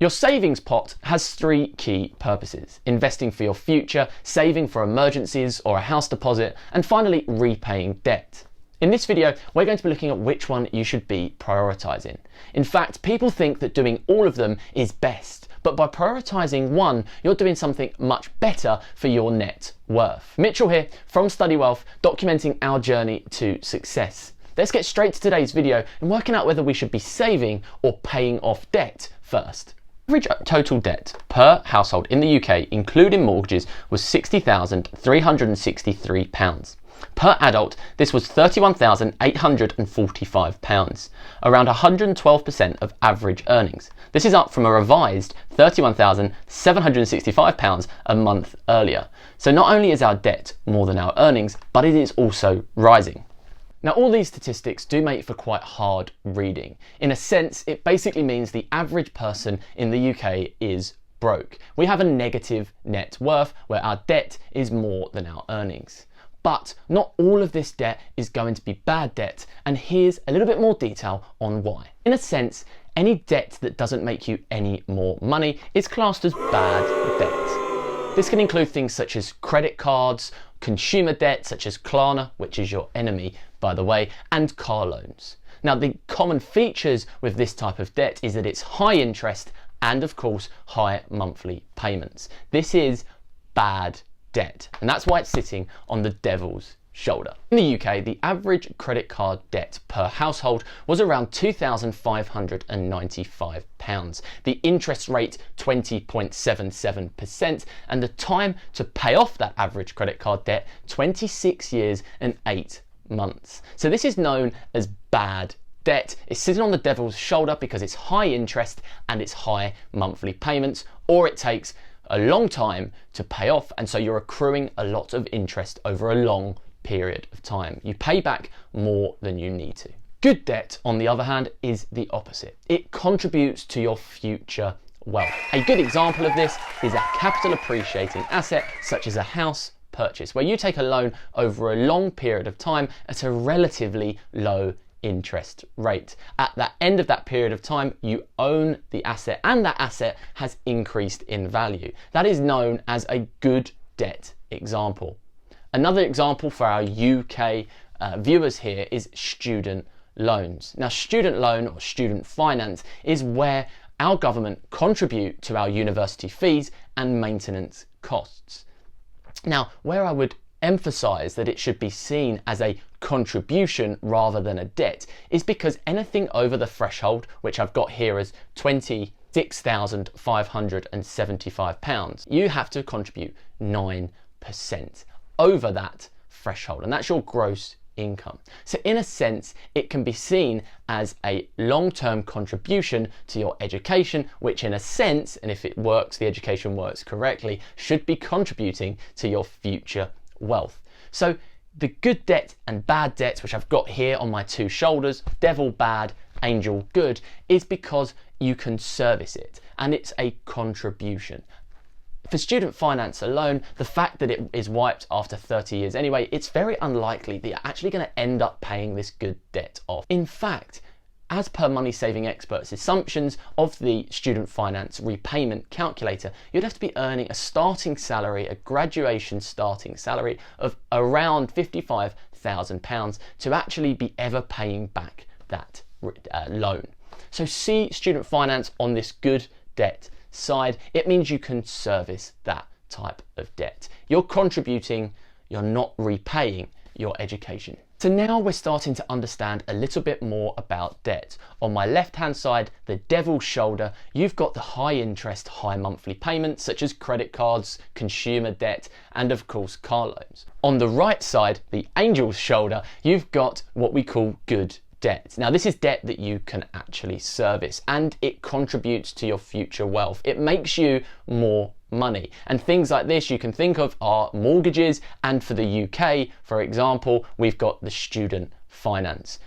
Your savings pot has three key purposes: investing for your future, saving for emergencies or a house deposit, and finally repaying debt. In this video, we're going to be looking at which one you should be prioritizing. In fact, people think that doing all of them is best, but by prioritizing one, you're doing something much better for your net worth. Mitchell here from Study Wealth, documenting our journey to success. Let's get straight to today's video and working out whether we should be saving or paying off debt first. Average total debt per household in the UK, including mortgages, was £60,363. Per adult, this was £31,845, around 112% of average earnings. This is up from a revised £31,765 a month earlier. So not only is our debt more than our earnings, but it is also rising. Now, all these statistics do make for quite hard reading. In a sense, it basically means the average person in the UK is broke. We have a negative net worth where our debt is more than our earnings. But not all of this debt is going to be bad debt, and here's a little bit more detail on why. In a sense, any debt that doesn't make you any more money is classed as bad debt. This can include things such as credit cards, consumer debt such as Klarna, which is your enemy by the way, and car loans. Now, the common features with this type of debt is that it's high interest and of course high monthly payments. This is bad debt, and that's why it's sitting on the devil's shoulder. In the UK, the average credit card debt per household was around £2,595. The interest rate 20.77%, and the time to pay off that average credit card debt 26 years and 8 months. So this is known as bad debt. It's sitting on the devil's shoulder because it's high interest and it's high monthly payments, or it takes a long time to pay off, and so you're accruing a lot of interest over a long period of time. You pay back more than you need to. Good debt, on the other hand, is the opposite. It contributes to your future wealth. A good example of this is a capital appreciating asset such as a house purchase, where you take a loan over a long period of time at a relatively low interest rate. At the end of that period of time, you own the asset and that asset has increased in value. That is known as a good debt example. Another example for our UK viewers here is student loans. Now, student loan or student finance is where our government contribute to our university fees and maintenance costs. Now, where I would emphasize that it should be seen as a contribution rather than a debt is because anything over the threshold, which I've got here as £26,575, you have to contribute 9% over that threshold, and that's your gross income. So in a sense, it can be seen as a long-term contribution to your education, which in a sense, and if it works, the education works correctly, should be contributing to your future wealth. So the good debt and bad debt, which I've got here on my two shoulders, devil bad, angel good, is because you can service it and it's a contribution. For student finance alone, the fact that it is wiped after 30 years anyway, it's very unlikely that you're actually going to end up paying this good debt off. In fact, as per money saving experts' assumptions of the student finance repayment calculator, you'd have to be earning a starting salary, a graduation starting salary of around £55,000 to actually be ever paying back that loan. So see student finance on this good debt side. It means you can service that type of debt. You're contributing, you're not repaying your education. So now we're starting to understand a little bit more about debt. On my left hand side, the devil's shoulder, you've got the high interest, high monthly payments such as credit cards, consumer debt, and of course car loans. On the right side, the angel's shoulder, you've got what we call good debt. Now, this is debt that you can actually service and it contributes to your future wealth. It makes you more money, and things like this you can think of are mortgages, and for the UK, for example, we've got the student finance.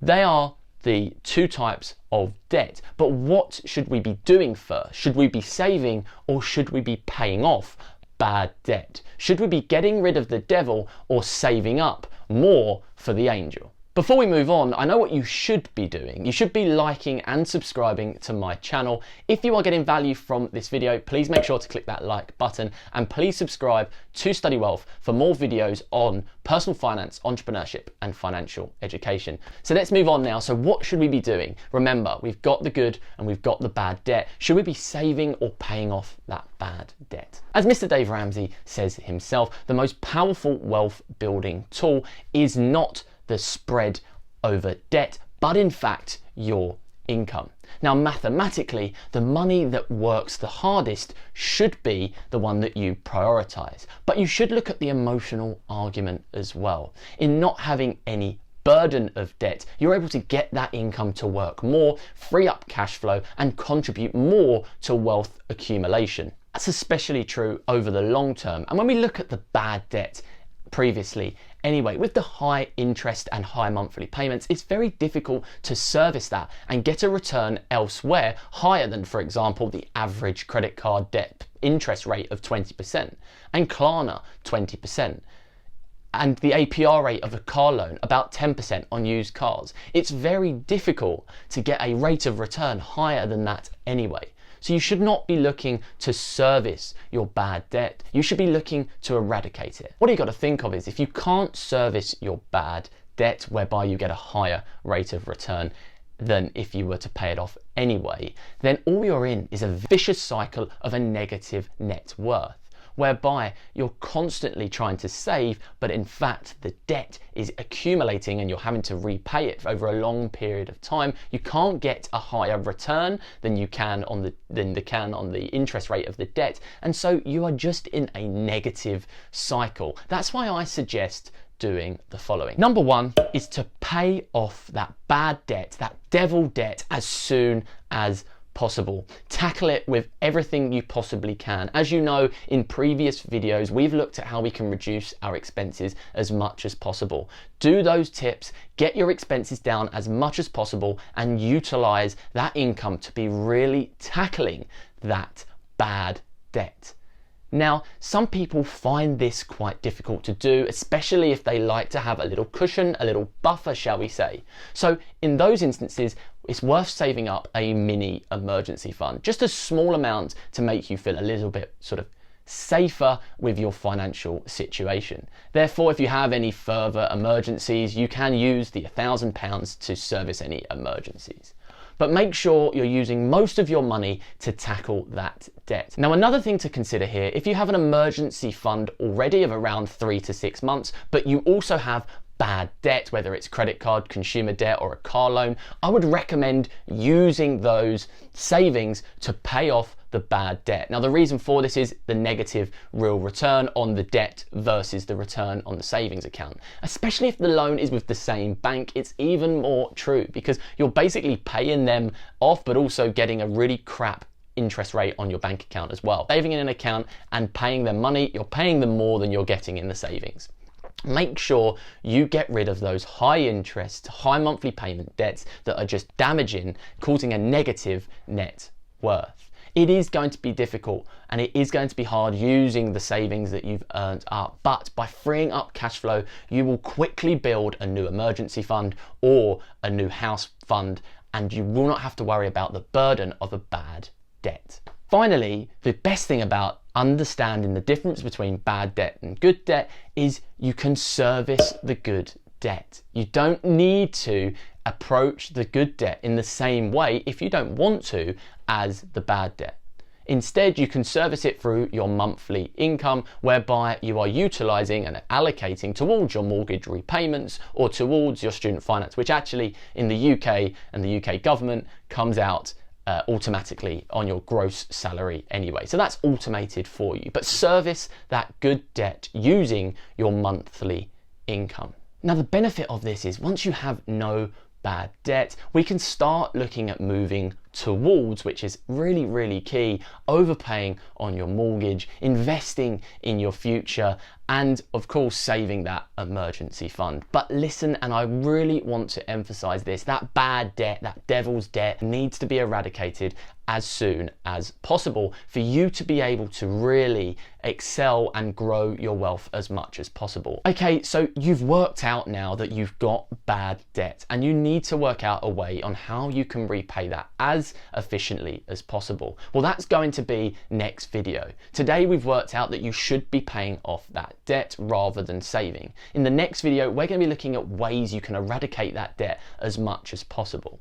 They are the two types of debt, but what should we be doing first? Should we be saving or should we be paying off bad debt? Should we be getting rid of the devil or saving up more for the angel? Before we move on, I know what you should be doing. You should be liking and subscribing to my channel. If you are getting value from this video, please make sure to click that like button and please subscribe to Study Wealth for more videos on personal finance, entrepreneurship and financial education. So let's move on now. So what should we be doing? Remember, we've got the good and we've got the bad debt. Should we be saving or paying off that bad debt? As Mr. Dave Ramsey says himself, the most powerful wealth building tool is not the spread over debt, but in fact your income. Now, mathematically, the money that works the hardest should be the one that you prioritize, but you should look at the emotional argument as well. In not having any burden of debt, you're able to get that income to work more, free up cash flow and contribute more to wealth accumulation. That's especially true over the long term. And when we look at the bad debt previously, anyway, with the high interest and high monthly payments, it's very difficult to service that and get a return elsewhere higher than, for example, the average credit card debt interest rate of 20% and Klarna 20%. And the APR rate of a car loan, about 10% on used cars. It's very difficult to get a rate of return higher than that anyway. So you should not be looking to service your bad debt. You should be looking to eradicate it. What you got to think of is if you can't service your bad debt, whereby you get a higher rate of return than if you were to pay it off anyway, then all you're in is a vicious cycle of a negative net worth, whereby you're constantly trying to save, but in fact the debt is accumulating and you're having to repay it over a long period of time. You can't get a higher return than you can on the interest rate of the debt, and so you are just in a negative cycle. That's why I suggest doing the following. Number one is to pay off that bad debt, that devil debt, as soon as possible. Tackle it with everything you possibly can. As you know, in previous videos, we've looked at how we can reduce our expenses as much as possible. Do those tips, get your expenses down as much as possible, and utilize that income to be really tackling that bad debt. Now, some people find this quite difficult to do, especially if they like to have a little cushion, a little buffer, shall we say. So in those instances, it's worth saving up a mini emergency fund, just a small amount to make you feel a little bit sort of safer with your financial situation. Therefore, if you have any further emergencies, you can use the £1,000 to service any emergencies. But make sure you're using most of your money to tackle that debt. Now, another thing to consider here, if you have an emergency fund already of around 3 to 6 months, but you also have bad debt, whether it's credit card, consumer debt or a car loan, I would recommend using those savings to pay off the bad debt. Now, the reason for this is the negative real return on the debt versus the return on the savings account. Especially if the loan is with the same bank, it's even more true because you're basically paying them off, but also getting a really crap interest rate on your bank account as well. Saving in an account and paying them money, you're paying them more than you're getting in the savings. Make sure you get rid of those high interest, high monthly payment debts that are just damaging, causing a negative net worth. It is going to be difficult and it is going to be hard using the savings that you've earned up, but by freeing up cash flow, you will quickly build a new emergency fund or a new house fund, and you will not have to worry about the burden of a bad debt. Finally, the best thing about understanding the difference between bad debt and good debt is you can service the good debt. You don't need to approach the good debt in the same way, if you don't want to, as the bad debt. Instead, you can service it through your monthly income, whereby you are utilizing and allocating towards your mortgage repayments or towards your student finance, which actually in the UK and the UK government comes out automatically on your gross salary anyway. So that's automated for you, but service that good debt using your monthly income. Now, the benefit of this is once you have no bad debt, we can start looking at moving towards, which is really, really key, overpaying on your mortgage, investing in your future, and of course saving that emergency fund. But listen, and I really want to emphasize this, that bad debt, that devil's debt needs to be eradicated as soon as possible for you to be able to really excel and grow your wealth as much as possible. Okay, so you've worked out now that you've got bad debt and you need to work out a way on how you can repay that as efficiently as possible. Well, that's going to be next video. Today we've worked out that you should be paying off that debt rather than saving. In the next video, we're going to be looking at ways you can eradicate that debt as much as possible.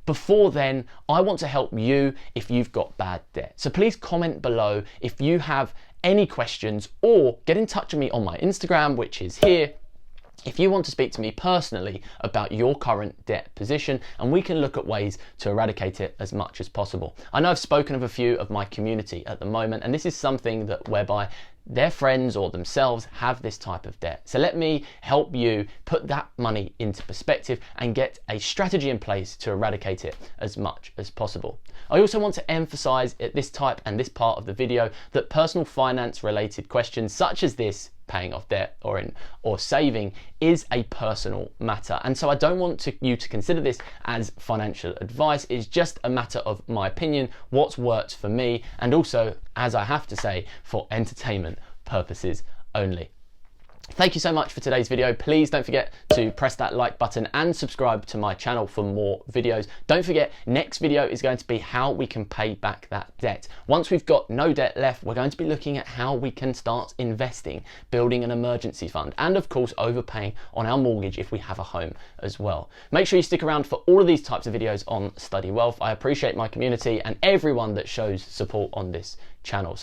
Before then, I want to help you if you've got bad debt. So please comment below if you have any questions, or get in touch with me on my Instagram, which is here, if you want to speak to me personally about your current debt position, and we can look at ways to eradicate it as much as possible. I know I've spoken of a few of my community at the moment, and this is something that whereby their friends or themselves have this type of debt. So let me help you put that money into perspective and get a strategy in place to eradicate it as much as possible. I also want to emphasize at this type and this part of the video that personal finance related questions such as this, paying off debt or saving, is a personal matter, and so I don't want you to consider this as financial advice. It's just a matter of my opinion, what's worked for me, and also, as I have to say, for entertainment purposes only. Thank you so much for today's video. Please don't forget to press that like button and subscribe to my channel for more videos. Don't forget, next video is going to be how we can pay back that debt. Once we've got no debt left, we're going to be looking at how we can start investing, building an emergency fund, and of course overpaying on our mortgage if we have a home as well. Make sure you stick around for all of these types of videos on Study Wealth. I appreciate my community and everyone that shows support on this channel.